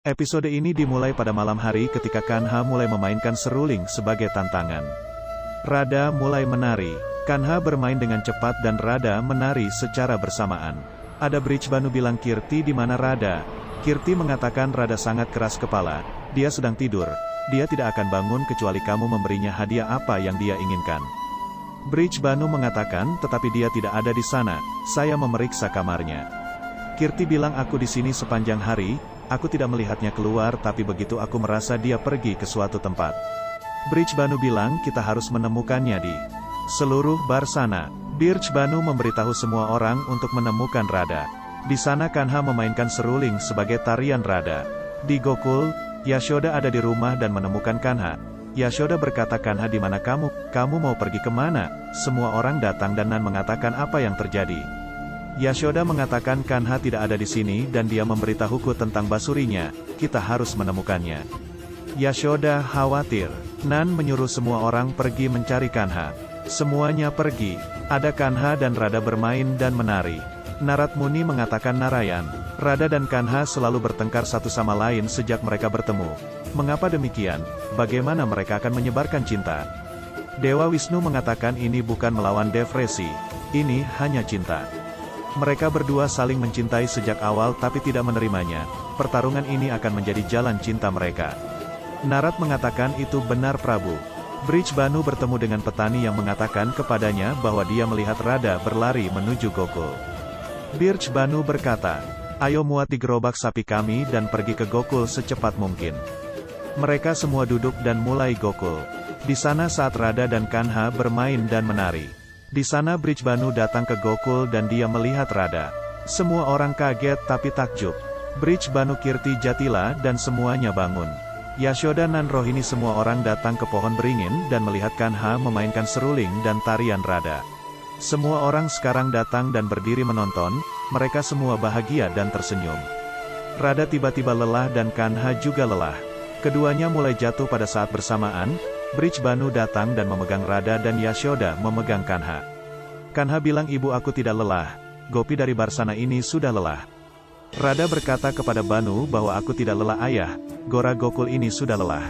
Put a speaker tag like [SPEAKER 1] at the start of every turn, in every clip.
[SPEAKER 1] Episode ini dimulai pada malam hari ketika Kanha mulai memainkan seruling sebagai tantangan. Rada mulai menari. Kanha bermain dengan cepat dan Rada menari secara bersamaan. Ada Bridge Banu bilang Kirti di mana Rada. Kirti mengatakan Rada sangat keras kepala. Dia sedang tidur. Dia tidak akan bangun kecuali kamu memberinya hadiah apa yang dia inginkan. Bridge Banu mengatakan tetapi dia tidak ada di sana. Saya memeriksa kamarnya. Kirti bilang aku di sini sepanjang hari. Aku tidak melihatnya keluar tapi begitu aku merasa dia pergi ke suatu tempat. Bridge Banu bilang kita harus menemukannya di seluruh bar sana. Bridge Banu memberitahu semua orang untuk menemukan Rada. Di sana Kanha memainkan seruling sebagai tarian Rada. Di Gokul, Yashoda ada di rumah dan menemukan Kanha. Yashoda berkata Kanha di mana kamu? Kamu mau pergi kemana? Semua orang datang dan Nan mengatakan apa yang terjadi. Yashoda mengatakan Kanha tidak ada di sini dan dia memberitahuku tentang basurinya, kita harus menemukannya. Yashoda khawatir. Nan menyuruh semua orang pergi mencari Kanha. Semuanya pergi. Ada Kanha dan Rada bermain dan menari. Narad Muni mengatakan Narayan, Rada dan Kanha selalu bertengkar satu sama lain sejak mereka bertemu. Mengapa demikian? Bagaimana mereka akan menyebarkan cinta? Dewa Wisnu mengatakan ini bukan melawan Devresi. Ini hanya cinta. Mereka berdua saling mencintai sejak awal tapi tidak menerimanya. Pertarungan ini akan menjadi jalan cinta mereka. Narad mengatakan itu benar Prabu. Bridge Banu bertemu dengan petani yang mengatakan kepadanya bahwa dia melihat Rada berlari menuju Gokul. Bridge Banu berkata, ayo muat di gerobak sapi kami dan pergi ke Gokul secepat mungkin. Mereka semua duduk dan mulai Gokul. Di sana saat Rada dan Kanha bermain dan menari. Di sana Bridge Banu datang ke Gokul dan dia melihat Rada. Semua orang kaget tapi takjub. Bridge Banu Kirti Jatila dan semuanya bangun. Yashoda Nan Rohini semua orang datang ke pohon beringin dan melihat Kanha memainkan seruling dan tarian Rada. Semua orang sekarang datang dan berdiri menonton, mereka semua bahagia dan tersenyum. Rada tiba-tiba lelah dan Kanha juga lelah. Keduanya mulai jatuh pada saat bersamaan. Bridge Banu datang dan memegang Rada dan Yashoda memegang Kanha. Kanha bilang ibu aku tidak lelah, Gopi dari Barsana ini sudah lelah. Rada berkata kepada Banu bahwa aku tidak lelah ayah, Gora Gokul ini sudah lelah.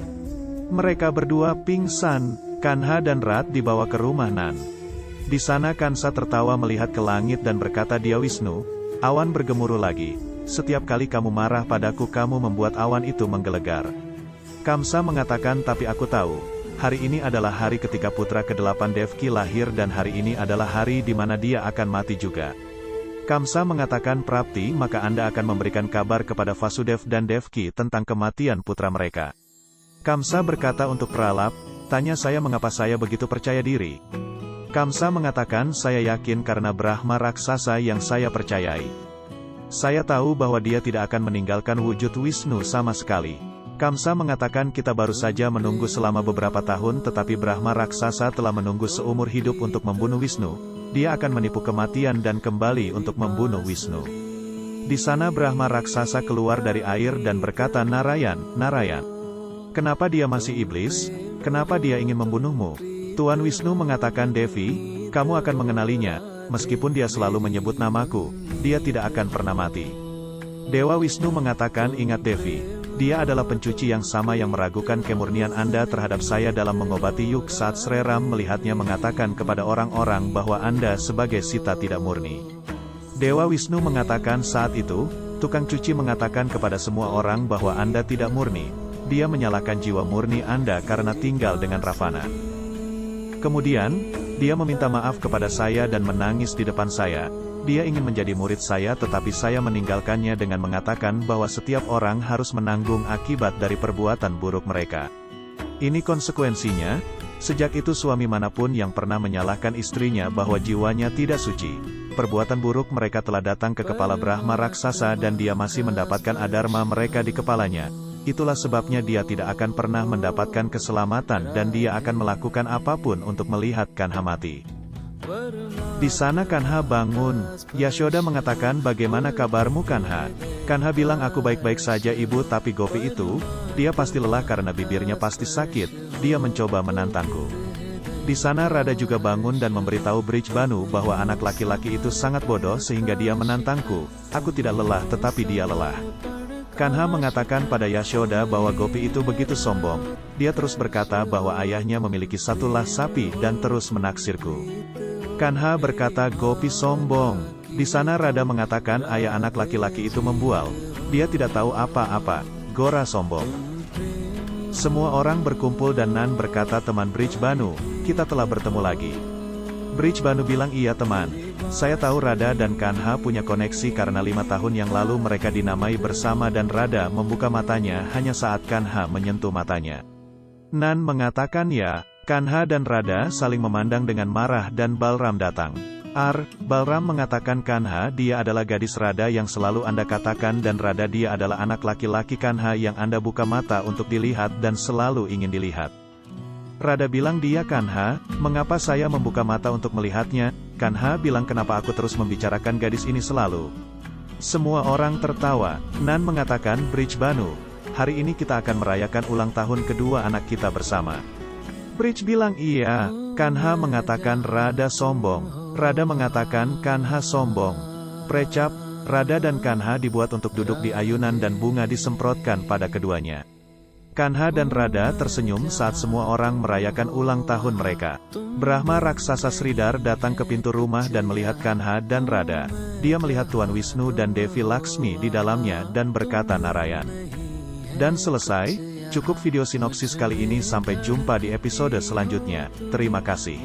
[SPEAKER 1] Mereka berdua pingsan, Kanha dan Rad dibawa ke rumah Nan. Di sana Kansa tertawa melihat ke langit dan berkata dia Wisnu, awan bergemuruh lagi, setiap kali kamu marah padaku kamu membuat awan itu menggelegar. Kamsa mengatakan tapi aku tahu. Hari ini adalah hari ketika putra ke-8 Devki lahir dan hari ini adalah hari di mana dia akan mati juga. Kamsa mengatakan Prapti maka Anda akan memberikan kabar kepada Vasudev dan Devki tentang kematian putra mereka. Kamsa berkata untuk Pralap, tanya saya mengapa saya begitu percaya diri. Kamsa mengatakan saya yakin karena Brahma raksasa yang saya percayai. Saya tahu bahwa dia tidak akan meninggalkan wujud Wisnu sama sekali. Kamsa mengatakan kita baru saja menunggu selama beberapa tahun tetapi Brahma raksasa telah menunggu seumur hidup untuk membunuh Wisnu. Dia akan menipu kematian dan kembali untuk membunuh Wisnu. Di sana Brahma raksasa keluar dari air dan berkata Narayan, Narayan. Kenapa dia masih iblis? Kenapa dia ingin membunuhmu? Tuan Wisnu mengatakan Devi, kamu akan mengenalinya, meskipun dia selalu menyebut namaku, dia tidak akan pernah mati. Dewa Wisnu mengatakan ingat Devi. Dia adalah pencuci yang sama yang meragukan kemurnian Anda terhadap saya dalam mengobati Yuk saat Sri Ram melihatnya mengatakan kepada orang-orang bahwa Anda sebagai Sita tidak murni. Dewa Wisnu mengatakan saat itu, tukang cuci mengatakan kepada semua orang bahwa Anda tidak murni. Dia menyalahkan jiwa murni Anda karena tinggal dengan Ravana. Kemudian, dia meminta maaf kepada saya dan menangis di depan saya. Dia ingin menjadi murid saya tetapi saya meninggalkannya dengan mengatakan bahwa setiap orang harus menanggung akibat dari perbuatan buruk mereka. Ini konsekuensinya, sejak itu suami manapun yang pernah menyalahkan istrinya bahwa jiwanya tidak suci. Perbuatan buruk mereka telah datang ke kepala Brahma raksasa dan dia masih mendapatkan adharma mereka di kepalanya. Itulah sebabnya dia tidak akan pernah mendapatkan keselamatan dan dia akan melakukan apapun untuk melihat Kanha mati. Di sana Kanha bangun. Yashoda mengatakan bagaimana kabarmu Kanha? Kanha bilang aku baik-baik saja ibu tapi Gopi itu, dia pasti lelah karena bibirnya pasti sakit, dia mencoba menantangku. Di sana Rada juga bangun dan memberitahu Bridge Banu bahwa anak laki-laki itu sangat bodoh sehingga dia menantangku, aku tidak lelah tetapi dia lelah. Kanha mengatakan pada Yashoda bahwa Gopi itu begitu sombong. Dia terus berkata bahwa ayahnya memiliki satu las sapi dan terus menaksirku. Kanha berkata Gopi sombong. Di sana Radha mengatakan ayah anak laki-laki itu membual. Dia tidak tahu apa-apa. Gora sombong. Semua orang berkumpul dan Nan berkata teman Bridge Banu, kita telah bertemu lagi. Bridge Banu bilang iya teman. Saya tahu Radha dan Kanha punya koneksi karena 5 tahun yang lalu mereka dinamai bersama dan Radha membuka matanya hanya saat Kanha menyentuh matanya. Nan mengatakan ya. Kanha dan Radha saling memandang dengan marah dan Balram datang. Balram mengatakan Kanha dia adalah gadis Radha yang selalu Anda katakan dan Radha dia adalah anak laki-laki Kanha yang Anda buka mata untuk dilihat dan selalu ingin dilihat. Radha bilang dia Kanha, mengapa saya membuka mata untuk melihatnya? Kanha bilang kenapa aku terus membicarakan gadis ini selalu. Semua orang tertawa. Nan mengatakan Bridge Banu, hari ini kita akan merayakan ulang tahun kedua anak kita bersama. Bridge bilang iya. Kanha mengatakan Radha sombong. Radha mengatakan Kanha sombong. Precap, Radha dan Kanha dibuat untuk duduk di ayunan dan bunga disemprotkan pada keduanya. Kanha dan Radha tersenyum saat semua orang merayakan ulang tahun mereka. Brahma raksasa Sridhar datang ke pintu rumah dan melihat Kanha dan Radha. Dia melihat Tuan Wisnu dan Devi Laksmi di dalamnya dan berkata Narayan. Dan selesai. Cukup video sinopsis kali ini, sampai jumpa di episode selanjutnya. Terima kasih.